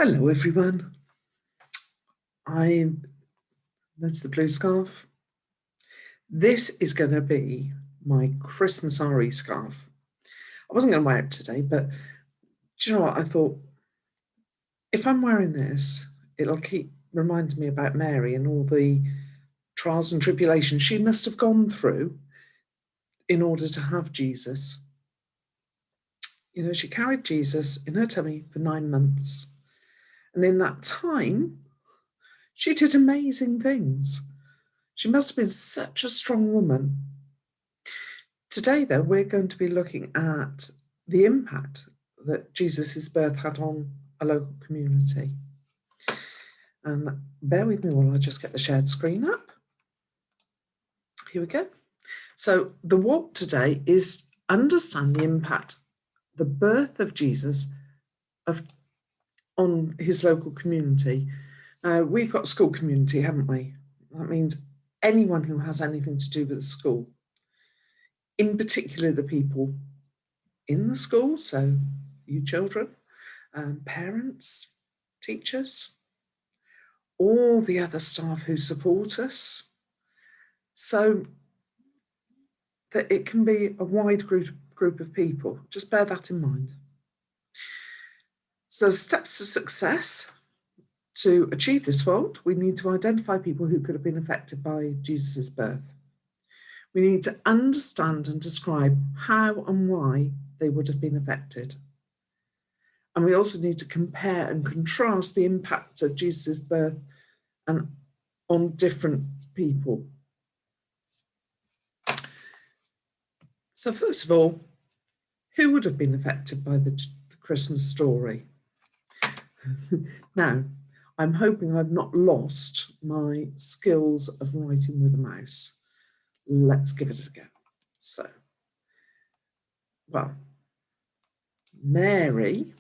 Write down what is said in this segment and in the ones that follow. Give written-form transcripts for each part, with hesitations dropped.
Hello everyone. That's the blue scarf. This is going to be my Christmas RE scarf. I wasn't going to wear it today, but do you know what? I thought if I'm wearing this, it'll keep reminding me about Mary and all the trials and tribulations she must have gone through in order to have Jesus. You know, she carried Jesus in her tummy for 9 months. And in that time, she did amazing things. She must have been such a strong woman. Today, though, we're going to be looking at the impact that Jesus' birth had on a local community. And bear with me while I just get the shared screen up. Here we go. So the walk today is understand the impact the birth of Jesus on his local community. We've got a school community, haven't we? That means anyone who has anything to do with the school, in particular the people in the school, so you children, parents, teachers, all the other staff who support us, so that it can be a wide group of people. Just bear that in mind. So steps to success. To achieve this vault, we need to identify people who could have been affected by Jesus' birth. We need to understand and describe how and why they would have been affected. And we also need to compare and contrast the impact of Jesus' birth and on different people. So first of all, who would have been affected by the Christmas story? Now, I'm hoping I've not lost my skills of writing with a mouse. Let's give it a go. So, well, Mary,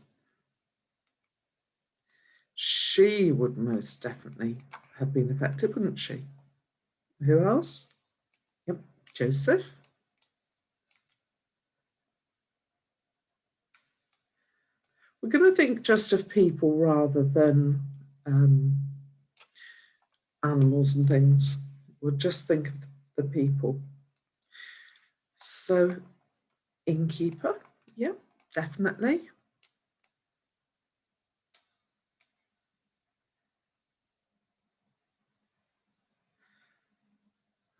she would most definitely have been affected, wouldn't she? Who else? Yep, Joseph. We're going to think just of people rather than animals and things. We'll just think of the people. So, innkeeper, yep, definitely.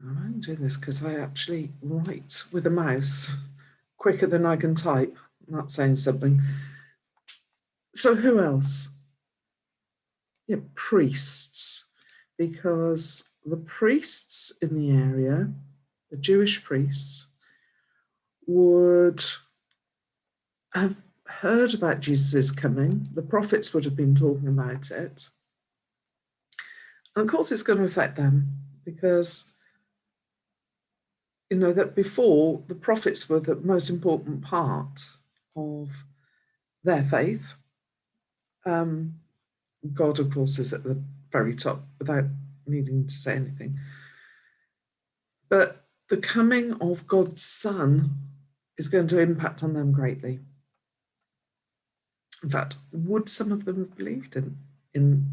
I'm doing this because I actually write with a mouse quicker than I can type. I'm not saying something. So who else? Yeah, priests, because the priests in the area, the Jewish priests, would have heard about Jesus coming. The prophets would have been talking about it. And of course, it's going to affect them because, you know, that before the prophets were the most important part of their faith. God, of course, is at the very top without needing to say anything. But the coming of God's Son is going to impact on them greatly. In fact, would some of them have believed in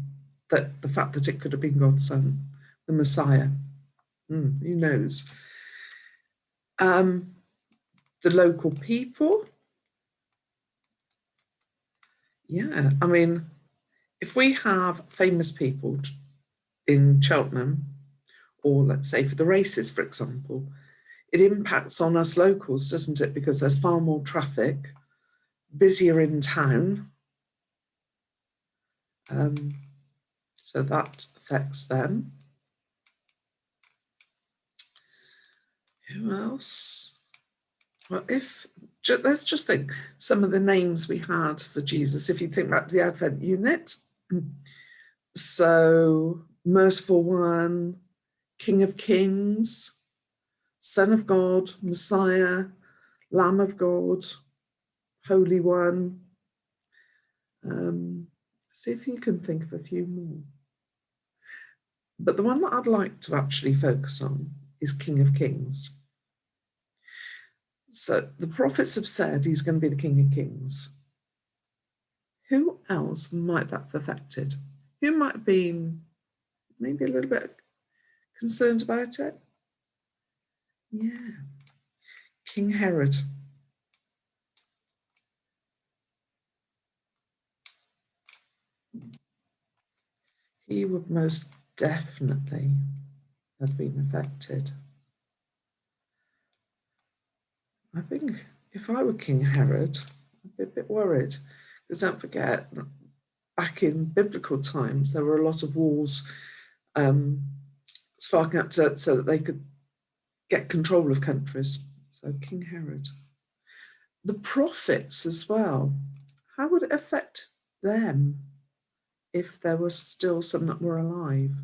that the fact that it could have been God's Son, the Messiah? Who knows? The local people. Yeah, I mean, if we have famous people in Cheltenham, or let's say for the races, for example, it impacts on us locals, doesn't it? Because there's far more traffic, busier in town. So that affects them. Who else? Well, let's just think some of the names we had for Jesus. If you think back to the Advent unit, so Merciful One, King of Kings, Son of God, Messiah, Lamb of God, Holy One. See if you can think of a few more. But the one that I'd like to actually focus on is King of Kings. So the prophets have said he's going to be the King of Kings. Who else might that have affected? Who might have been maybe a little bit concerned about it? Yeah, King Herod. He would most definitely have been affected. I think if I were King Herod, I'd be a bit worried, because don't forget, back in biblical times, there were a lot of wars sparking up so that they could get control of countries. So King Herod. The prophets as well. How would it affect them if there was still some that were alive?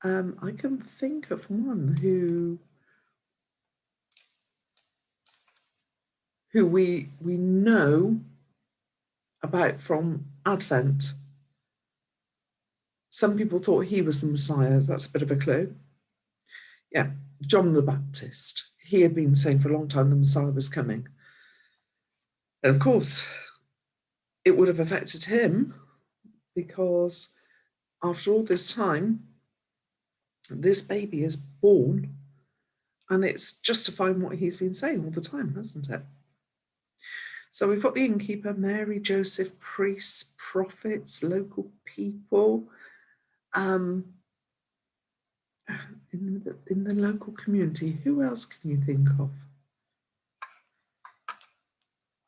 I can think of one who we know about from Advent. Some people thought he was the Messiah. That's a bit of a clue. Yeah, John the Baptist. He had been saying for a long time the Messiah was coming. And of course, it would have affected him because after all this time, this baby is born and it's justifying what he's been saying all the time, hasn't it? So we've got the innkeeper, Mary, Joseph, priests, prophets, local people, in the local community. Who else can you think of?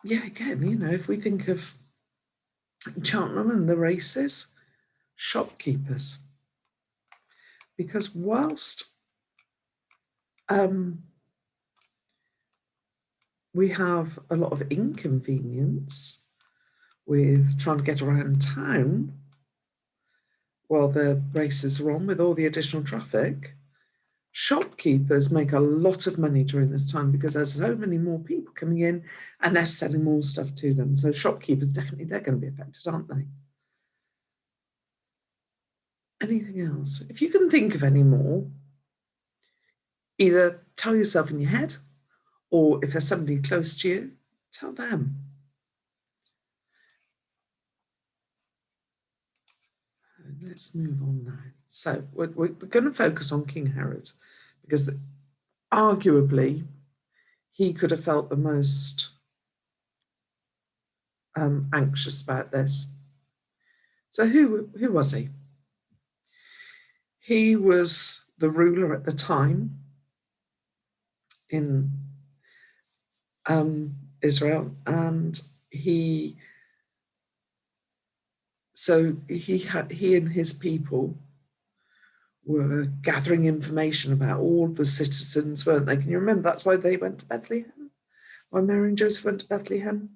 Yeah, again, you know, if we think of Cheltenham and the races, shopkeepers. Because whilst we have a lot of inconvenience with trying to get around town while the races are on with all the additional traffic, shopkeepers make a lot of money during this time because there's so many more people coming in and they're selling more stuff to them. So shopkeepers, definitely, they're going to be affected, aren't they? Anything else? If you can think of any more, either tell yourself in your head, or if there's somebody close to you, tell them. Let's move on now. So we're going to focus on King Herod because arguably he could have felt the most anxious about this. So who was he? He was the ruler at the time in Israel, and he and his people were gathering information about all the citizens, weren't they? Can you remember? That's why they went to Bethlehem, why Mary and Joseph went to Bethlehem.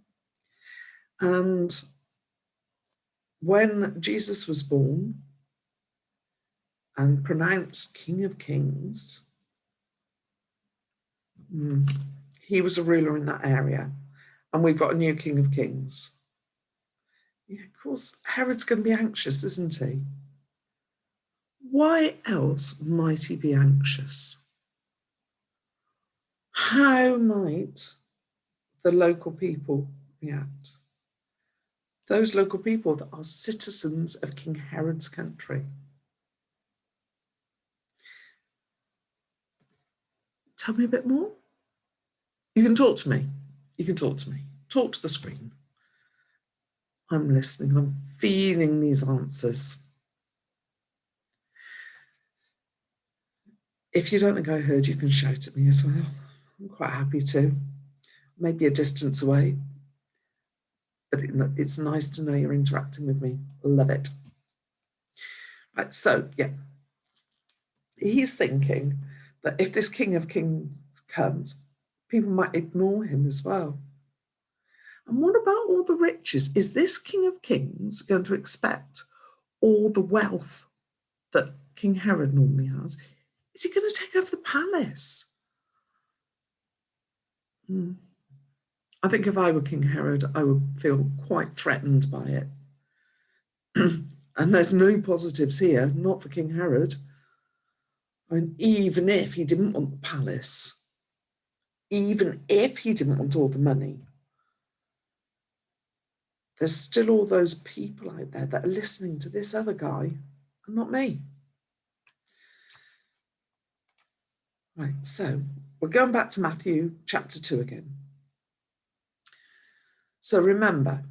And when Jesus was born and pronounced King of Kings, he was a ruler in that area. And we've got a new King of Kings. Yeah, of course, Herod's going to be anxious, isn't he? Why else might he be anxious? How might the local people react? Those local people that are citizens of King Herod's country. Tell me a bit more. You can talk to me. You can talk to me. Talk to the screen. I'm listening. I'm feeling these answers. If you don't think I heard, you can shout at me as well. I'm quite happy to. Maybe a distance away. But it's nice to know you're interacting with me. Love it. Right, so, yeah. He's thinking that if this King of Kings comes, people might ignore him as well. And what about all the riches? Is this King of Kings going to expect all the wealth that King Herod normally has? Is he going to take over the palace? I think if I were King Herod, I would feel quite threatened by it. And there's no positives here, not for King Herod. I mean, even if he didn't want the palace, even if he didn't want all the money, there's still all those people out there that are listening to this other guy and not me. Right, so we're going back to Matthew chapter 2 again. So remember,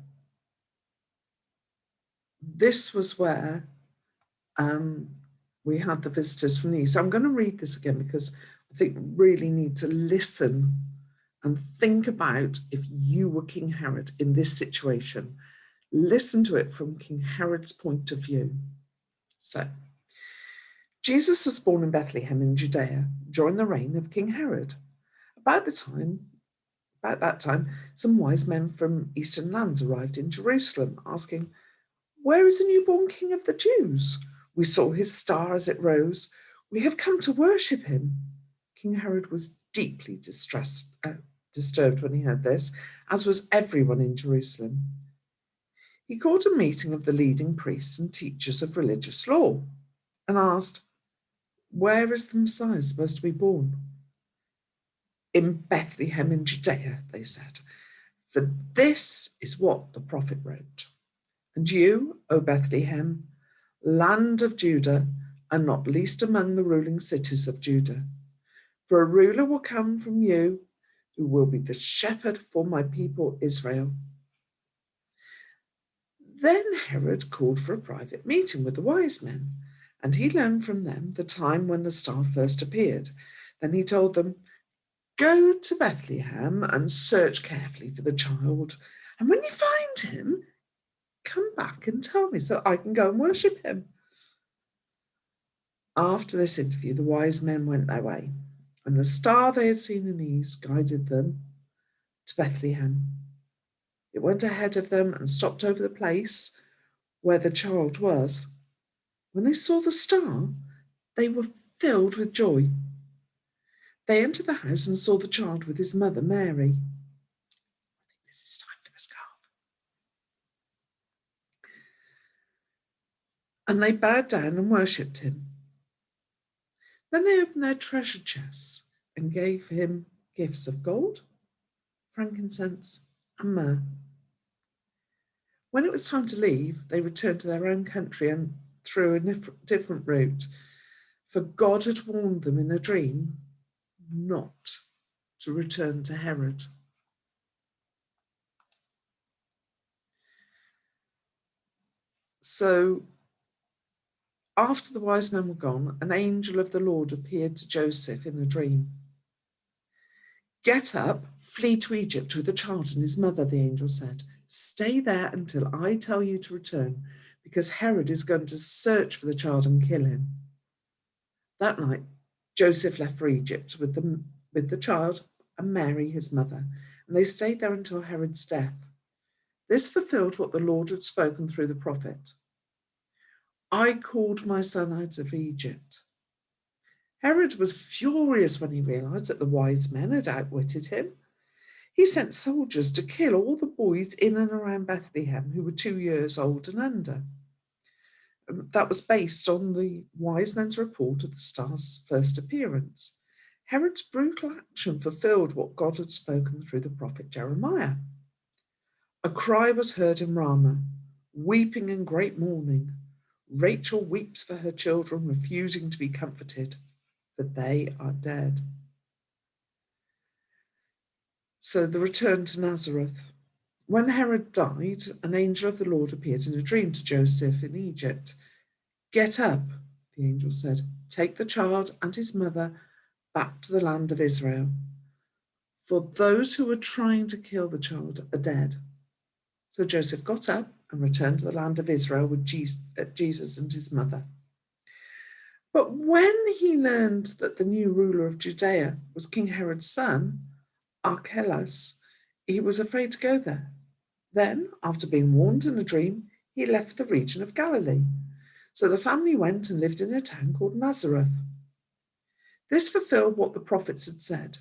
this was where we had the visitors from the east. So I'm going to read this again because I think we really need to listen and think about if you were King Herod in this situation. Listen to it from King Herod's point of view. So, Jesus was born in Bethlehem in Judea during the reign of King Herod. About that time, some wise men from eastern lands arrived in Jerusalem, asking, "Where is the newborn King of the Jews? We saw his star as it rose. We have come to worship him." King Herod was deeply disturbed when he heard this, as was everyone in Jerusalem. He called a meeting of the leading priests and teachers of religious law and asked, "Where is the Messiah supposed to be born?" "In Bethlehem in Judea," they said, "for this is what the prophet wrote. And you, O Bethlehem, land of Judah, are not least among the ruling cities of Judah. For a ruler will come from you who will be the shepherd for my people Israel." Then Herod called for a private meeting with the wise men, and he learned from them the time when the star first appeared. Then he told them, "Go to Bethlehem and search carefully for the child. And when you find him, come back and tell me so I can go and worship him." After this interview, the wise men went their way, and the star they had seen in the east guided them to Bethlehem. It went ahead of them and stopped over the place where the child was. When they saw the star, they were filled with joy. They entered the house and saw the child with his mother, Mary. I think this is time for the scarf. And they bowed down and worshipped him. Then they opened their treasure chests and gave him gifts of gold, frankincense, and myrrh. When it was time to leave, they returned to their own country and through a different route, for God had warned them in a dream not to return to Herod. So after the wise men were gone, an angel of the Lord appeared to Joseph in a dream. "Get up, flee to Egypt with the child and his mother," the angel said. "Stay there until I tell you to return, because Herod is going to search for the child and kill him." That night, Joseph left for Egypt with the child and Mary, his mother, and they stayed there until Herod's death. This fulfilled what the Lord had spoken through the prophet. "I called my son out of Egypt." Herod was furious when he realized that the wise men had outwitted him. He sent soldiers to kill all the boys in and around Bethlehem who were 2 years old and under. That was based on the wise men's report of the star's first appearance. Herod's brutal action fulfilled what God had spoken through the prophet Jeremiah. "A cry was heard in Ramah, weeping and great mourning. Rachel weeps for her children, refusing to be comforted, for they are dead." So the return to Nazareth. When Herod died, an angel of the Lord appeared in a dream to Joseph in Egypt. "Get up," the angel said. "Take the child and his mother back to the land of Israel. For those who were trying to kill the child are dead." So Joseph got up and returned to the land of Israel with Jesus and his mother. But when he learned that the new ruler of Judea was King Herod's son, Archelaus, he was afraid to go there. Then, after being warned in a dream, he left the region of Galilee. So the family went and lived in a town called Nazareth. This fulfilled what the prophets had said.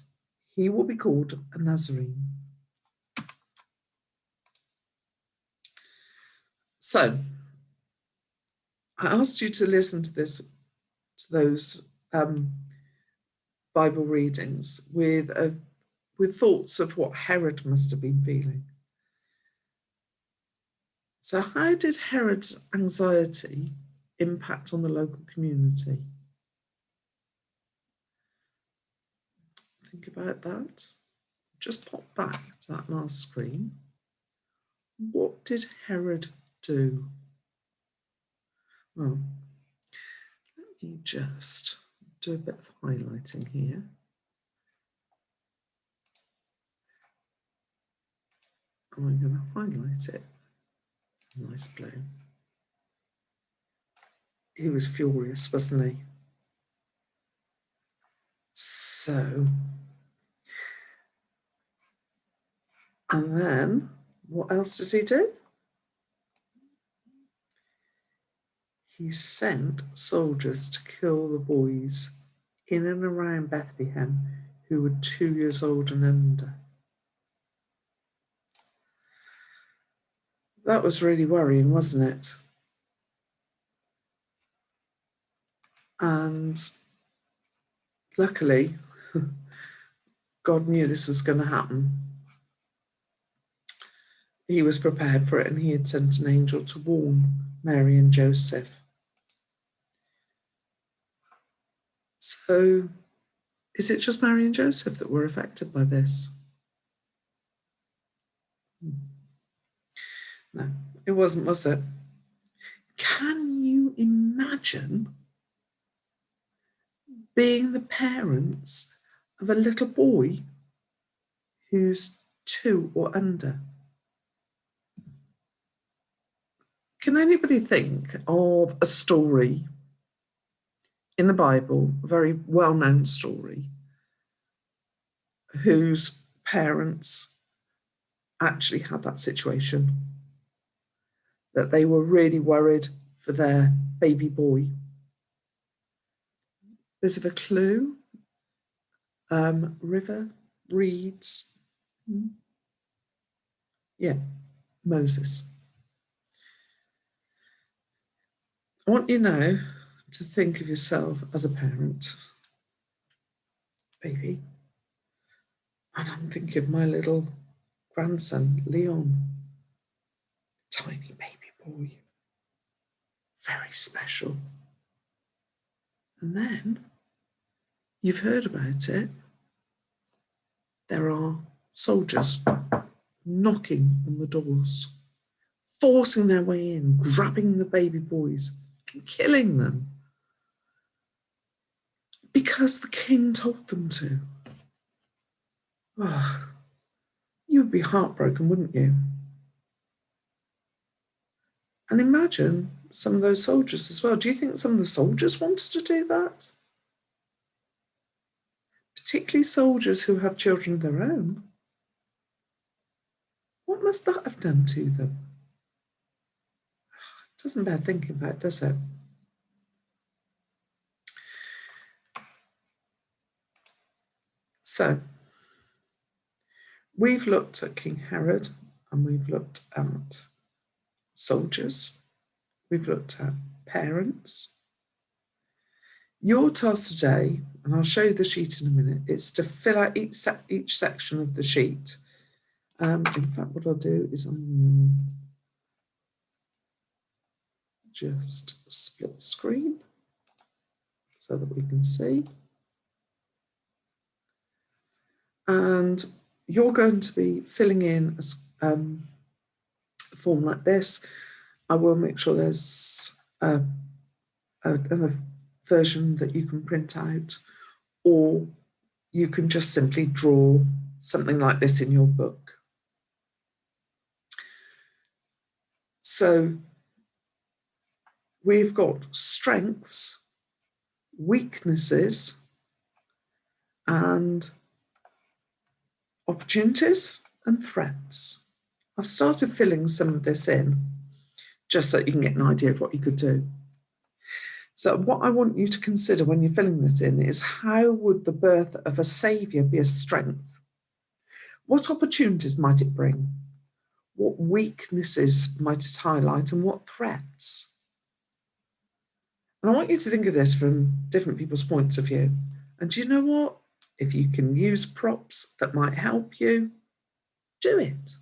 He will be called a Nazarene. So, I asked you to listen to those Bible readings with thoughts of what Herod must have been feeling. So how did Herod's anxiety impact on the local community? Think about that. Just pop back to that last screen. What did Herod do? Well, let me just do a bit of highlighting here. And I'm going to highlight it. Nice blue. He was furious, wasn't he? So, and then what else did he do? He sent soldiers to kill the boys in and around Bethlehem who were 2 years old and under. That was really worrying, wasn't it? And luckily, God knew this was going to happen. He was prepared for it, and he had sent an angel to warn Mary and Joseph. So, is it just Mary and Joseph that were affected by this? No, it wasn't, was it? Can you imagine being the parents of a little boy who's 2 or under? Can anybody think of a story in the Bible, a very well-known story, whose parents actually had that situation, that they were really worried for their baby boy? Bit of a clue. River, reeds. Yeah, Moses. I want you now to think of yourself as a parent, baby. And I'm thinking of my little grandson, Leon. Tiny baby boy. Very special. And then, you've heard about it, there are soldiers knocking on the doors, forcing their way in, grabbing the baby boys and killing them because the king told them to. Oh, you would be heartbroken, wouldn't you? And imagine some of those soldiers as well. Do you think some of the soldiers wanted to do that? Particularly soldiers who have children of their own. What must that have done to them? It doesn't bear thinking about, does it? So, we've looked at King Herod, and we've looked at soldiers. We've looked at parents. Your task today, and I'll show you the sheet in a minute, is to fill out each section of the sheet. In fact, what I'll do is I will just split screen so that we can see. And you're going to be filling in a form like this. I will make sure there's a version that you can print out, or you can just simply draw something like this in your book. So we've got strengths, weaknesses, and opportunities and threats. I've started filling some of this in just so that you can get an idea of what you could do. So what I want you to consider when you're filling this in is, how would the birth of a saviour be a strength? What opportunities might it bring? What weaknesses might it highlight, and what threats? And I want you to think of this from different people's points of view. And do you know what? If you can use props that might help you, do it.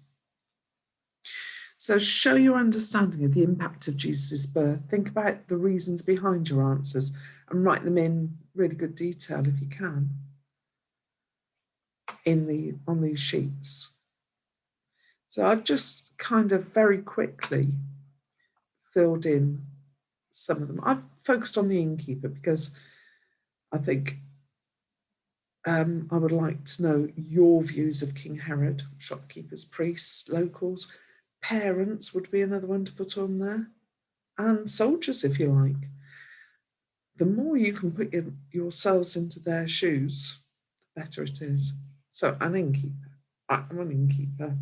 So show your understanding of the impact of Jesus' birth. Think about the reasons behind your answers and write them in really good detail if you can on these sheets. So I've just kind of very quickly filled in some of them. I've focused on the innkeeper because I think I would like to know your views of King Herod, shopkeepers, priests, locals. Parents would be another one to put on there, and soldiers, if you like. The more you can put yourselves into their shoes, the better it is. So, an innkeeper. I'm an innkeeper.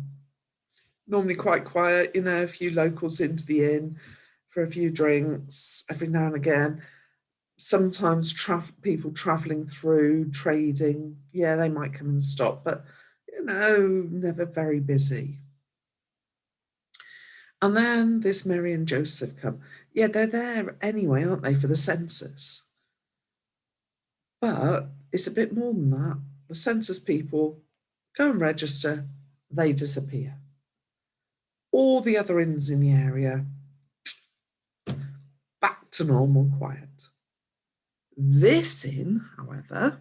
Normally quite quiet, a few locals into the inn for a few drinks every now and again. Sometimes people travelling through, trading, yeah, they might come and stop, but, never very busy. And then this Mary and Joseph come. Yeah, they're there anyway, aren't they, for the census? But it's a bit more than that. The census people go and register, they disappear. All the other inns in the area, back to normal quiet. This inn, however,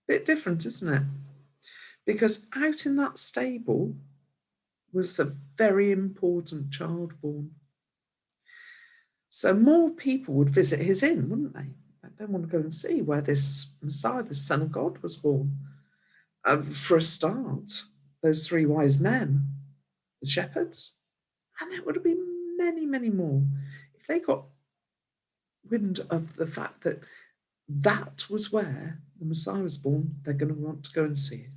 a bit different, isn't it? Because out in that stable was a very important child born. So more people would visit his inn, wouldn't they? They want to go and see where this Messiah, the Son of God, was born. For a start, those three wise men, the shepherds, and there would have been many, many more. If they got wind of the fact that that was where the Messiah was born, they're going to want to go and see it.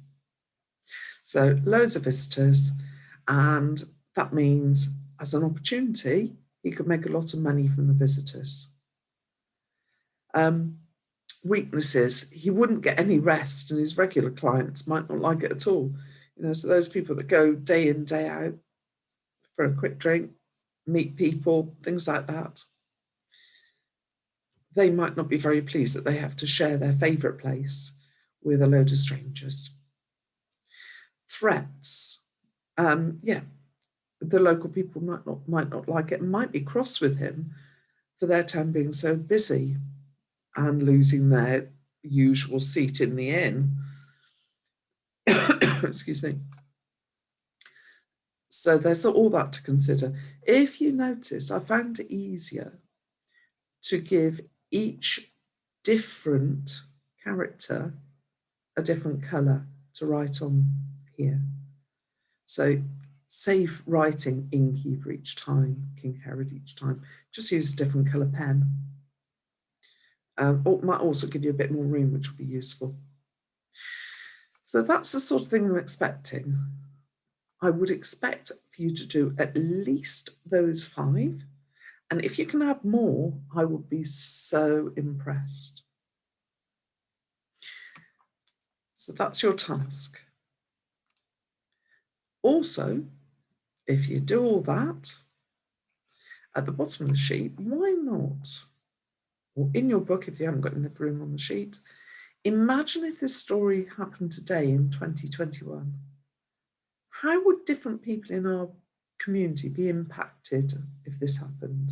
So loads of visitors, and that means as an opportunity, he could make a lot of money from the visitors. Weaknesses, he wouldn't get any rest, and his regular clients might not like it at all. So those people that go day in, day out for a quick drink, meet people, things like that, they might not be very pleased that they have to share their favourite place with a load of strangers. Threats, the local people might not like it and might be cross with him for their time being so busy and losing their usual seat in the inn. Excuse me. So there's all that to consider. If you notice, I found it easier to give each different character a different colour to write on here. So save writing innkeeper each time, King Herod each time. Just use a different colour pen. Or might also give you a bit more room, which will be useful. So that's the sort of thing I'm expecting. I would expect for you to do at least those 5. And if you can add more, I would be so impressed. So that's your task. Also, if you do all that, at the bottom of the sheet, why not, or in your book if you haven't got enough room on the sheet, imagine if this story happened today in 2021. How would different people in our community be impacted if this happened?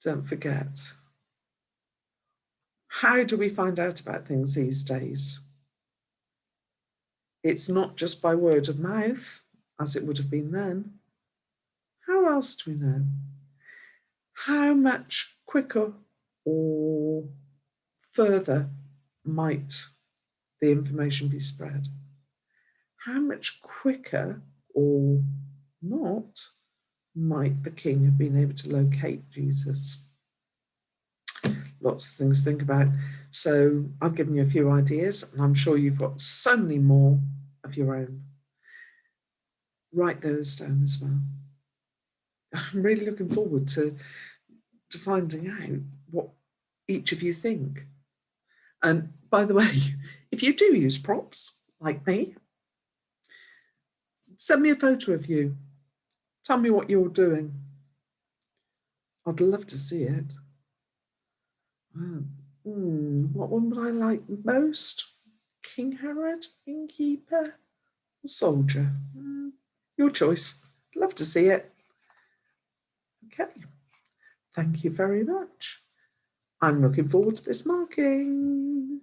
Don't forget, how do we find out about things these days? It's not just by word of mouth, as it would have been then. How else do we know? How much quicker or further might the information be spread? How much quicker or not might the king have been able to locate Jesus? Lots of things to think about. So I've given you a few ideas, and I'm sure you've got so many more of your own. Write those down as well. I'm really looking forward to finding out what each of you think. And by the way, if you do use props, like me, send me a photo of you. Tell me what you're doing. I'd love to see it. What one would I like most? King Herod, innkeeper, or soldier? Your choice. Love to see it. Okay. Thank you very much. I'm looking forward to this marking.